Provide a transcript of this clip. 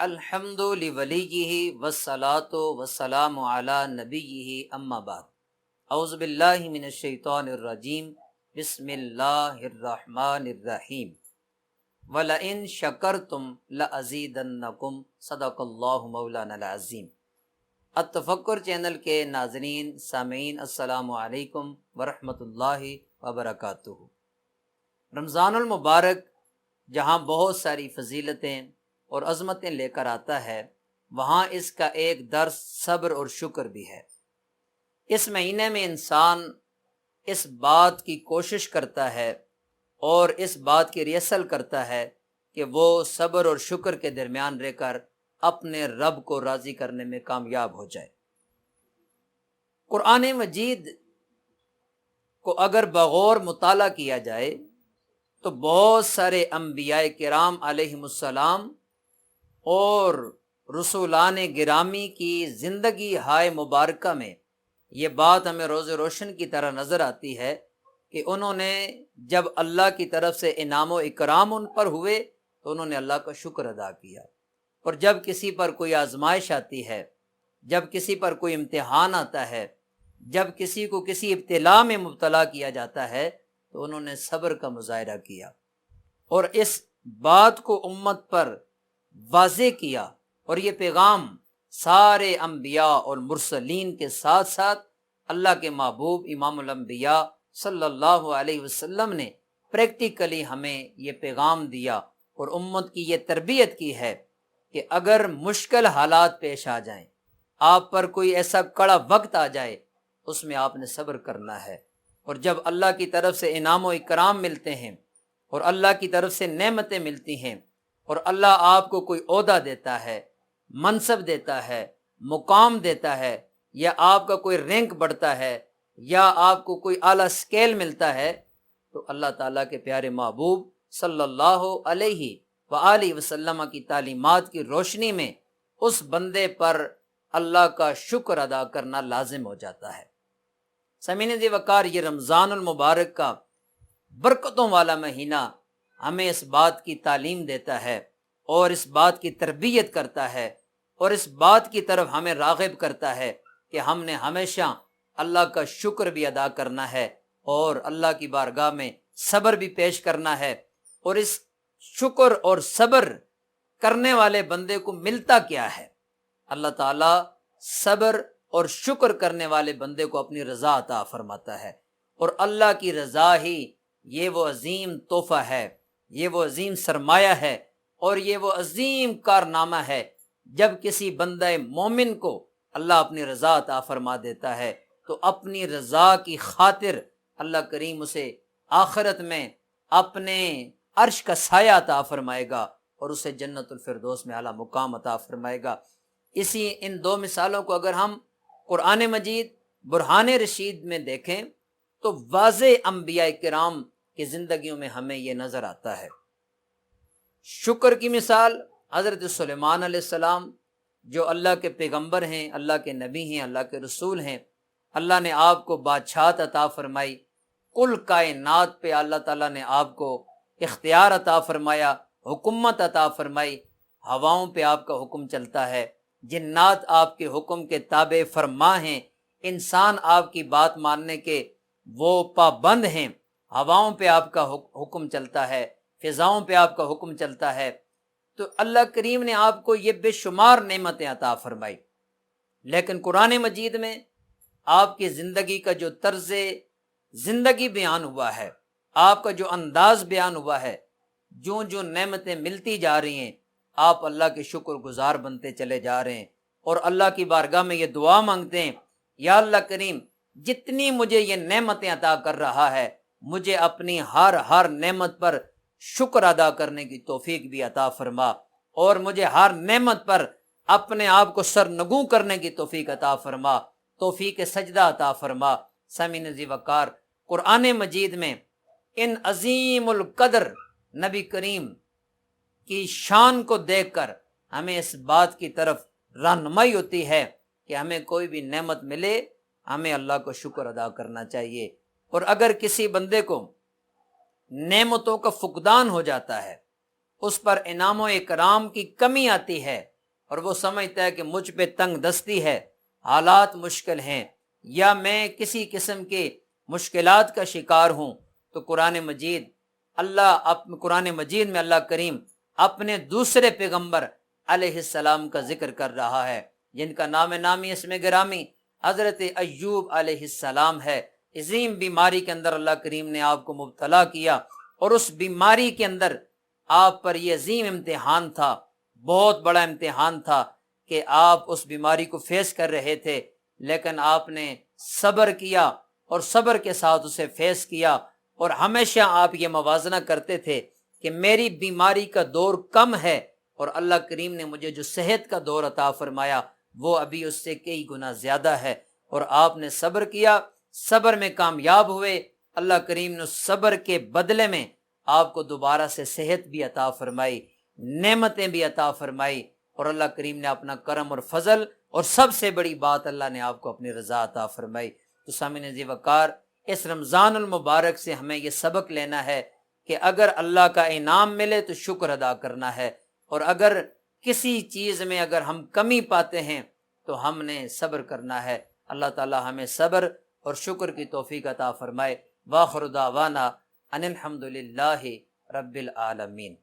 الحمد لولیہ والصلاۃ والسلام علی نبیہ اما بعد اعوذ باللہ من الشیطان الرجیم بسم اللہ الرحمن الرحیم وَلَئِن شَكَرْتُمْ لَأَزِيدَنَّكُمْ صدق اللہ مولانا العظیم۔ التفکر چینل کے ناظرین سامعین السلام علیکم ورحمۃ اللہ وبرکاتہ۔ رمضان المبارک جہاں بہت ساری فضیلتیں اور عظمتیں لے کر آتا ہے، وہاں اس کا ایک درس صبر اور شکر بھی ہے۔ اس مہینے میں انسان اس بات کی کوشش کرتا ہے اور اس بات کی ریہرسل کرتا ہے کہ وہ صبر اور شکر کے درمیان رہ کر اپنے رب کو راضی کرنے میں کامیاب ہو جائے۔ قرآن مجید کو اگر بغور مطالعہ کیا جائے تو بہت سارے انبیاء کرام علیہم السلام اور رسولان گرامی کی زندگی ہائے مبارکہ میں یہ بات ہمیں روز روشن کی طرح نظر آتی ہے کہ انہوں نے جب اللہ کی طرف سے انعام و اکرام ان پر ہوئے تو انہوں نے اللہ کا شکر ادا کیا، اور جب کسی پر کوئی آزمائش آتی ہے، جب کسی پر کوئی امتحان آتا ہے، جب کسی کو کسی ابتلا میں مبتلا کیا جاتا ہے تو انہوں نے صبر کا مظاہرہ کیا اور اس بات کو امت پر واضح کیا، اور یہ پیغام سارے انبیاء اور مرسلین کے ساتھ ساتھ اللہ کے محبوب امام الانبیاء صلی اللہ علیہ وسلم نے پریکٹیکلی ہمیں یہ پیغام دیا اور امت کی یہ تربیت کی ہے کہ اگر مشکل حالات پیش آ جائیں، آپ پر کوئی ایسا کڑا وقت آ جائے، اس میں آپ نے صبر کرنا ہے، اور جب اللہ کی طرف سے انعام و اکرام ملتے ہیں اور اللہ کی طرف سے نعمتیں ملتی ہیں اور اللہ آپ کو کوئی عہدہ دیتا ہے، منصب دیتا ہے، مقام دیتا ہے، یا آپ کا کوئی رینک بڑھتا ہے، یا آپ کو کوئی اعلیٰ سکیل ملتا ہے، تو اللہ تعالیٰ کے پیارے محبوب صلی اللہ علیہ وآلہ وسلم کی تعلیمات کی روشنی میں اس بندے پر اللہ کا شکر ادا کرنا لازم ہو جاتا ہے۔ سامعین ذی وقار، یہ رمضان المبارک کا برکتوں والا مہینہ ہمیں اس بات کی تعلیم دیتا ہے اور اس بات کی تربیت کرتا ہے اور اس بات کی طرف ہمیں راغب کرتا ہے کہ ہم نے ہمیشہ اللہ کا شکر بھی ادا کرنا ہے اور اللہ کی بارگاہ میں صبر بھی پیش کرنا ہے۔ اور اس شکر اور صبر کرنے والے بندے کو ملتا کیا ہے؟ اللہ تعالیٰ صبر اور شکر کرنے والے بندے کو اپنی رضا عطا فرماتا ہے، اور اللہ کی رضا ہی یہ وہ عظیم تحفہ ہے، یہ وہ عظیم سرمایہ ہے، اور یہ وہ عظیم کارنامہ ہے جب کسی بندہ مومن کو اللہ اپنی رضا عطا فرما دیتا ہے تو اپنی رضا کی خاطر اللہ کریم اسے آخرت میں اپنے عرش کا سایہ عطا فرمائے گا اور اسے جنت الفردوس میں اعلیٰ مقام عطا فرمائے گا۔ ان دو مثالوں کو اگر ہم قرآن مجید برہان رشید میں دیکھیں تو واضح انبیاء کرام کی زندگیوں میں ہمیں یہ نظر آتا ہے۔ شکر کی مثال حضرت سلیمان علیہ السلام، جو اللہ کے پیغمبر ہیں، اللہ کے نبی ہیں، اللہ کے رسول ہیں۔ اللہ نے آپ کو بادشاہت عطا فرمائی، کل کائنات پہ اللہ تعالیٰ نے آپ کو اختیار عطا فرمایا، حکومت عطا فرمائی، ہواؤں پہ آپ کا حکم چلتا ہے، جنات آپ کے حکم کے تابع فرما ہیں، انسان آپ کی بات ماننے کے وہ پابند ہیں، ہواؤں پہ آپ کا حکم چلتا ہے، فضاؤں پہ آپ کا حکم چلتا ہے۔ تو اللہ کریم نے آپ کو یہ بے شمار نعمتیں عطا فرمائی، لیکن قرآن مجید میں آپ کی زندگی کا جو طرز زندگی بیان ہوا ہے، آپ کا جو انداز بیان ہوا ہے، جو جو نعمتیں ملتی جا رہی ہیں، آپ اللہ کے شکر گزار بنتے چلے جا رہے ہیں اور اللہ کی بارگاہ میں یہ دعا مانگتے ہیں، یا اللہ کریم جتنی مجھے یہ نعمتیں عطا کر رہا ہے، مجھے اپنی ہر نعمت پر شکر ادا کرنے کی توفیق بھی عطا فرما، اور مجھے ہر نعمت پر اپنے آپ کو سرنگوں کرنے کی توفیق عطا فرما، توفیق سجدہ عطا فرما۔ سامعین ذی وقار، قرآن مجید میں ان عظیم القدر نبی کریم کی شان کو دیکھ کر ہمیں اس بات کی طرف رہنمائی ہوتی ہے کہ ہمیں کوئی بھی نعمت ملے، ہمیں اللہ کو شکر ادا کرنا چاہیے، اور اگر کسی بندے کو نعمتوں کا فقدان ہو جاتا ہے، اس پر انعام و اکرام کی کمی آتی ہے، اور وہ سمجھتا ہے کہ مجھ پہ تنگ دستی ہے، حالات مشکل ہیں، یا میں کسی قسم کے مشکلات کا شکار ہوں، تو قرآن مجید میں اللہ کریم اپنے دوسرے پیغمبر علیہ السلام کا ذکر کر رہا ہے، جن کا نام نامی اسم گرامی حضرت ایوب علیہ السلام ہے۔ عظیم بیماری کے اندر اللہ کریم نے آپ کو مبتلا کیا، اور اس بیماری کے اندر آپ پر یہ عظیم امتحان تھا، بہت بڑا امتحان تھا کہ آپ اس بیماری کو فیس کر رہے تھے، لیکن آپ نے صبر کیا اور صبر کے ساتھ اسے فیس کیا، اور ہمیشہ آپ یہ موازنہ کرتے تھے کہ میری بیماری کا دور کم ہے، اور اللہ کریم نے مجھے جو صحت کا دور عطا فرمایا وہ ابھی اس سے کئی گنا زیادہ ہے، اور آپ نے صبر کیا، صبر میں کامیاب ہوئے۔ اللہ کریم نے صبر کے بدلے میں آپ کو دوبارہ سے صحت بھی عطا فرمائی، نعمتیں بھی عطا فرمائی، اور اللہ کریم نے اپنا کرم اور فضل، اور سب سے بڑی بات اللہ نے آپ کو اپنی رضا عطا فرمائی۔ تو سامعین ذی وقار، اس رمضان المبارک سے ہمیں یہ سبق لینا ہے کہ اگر اللہ کا انعام ملے تو شکر ادا کرنا ہے، اور اگر کسی چیز میں اگر ہم کمی پاتے ہیں تو ہم نے صبر کرنا ہے۔ اللہ تعالی ہمیں صبر اور شکر کی توفیق عطا فرمائے۔ وآخر دعوانا ان الحمد للہ رب العالمین۔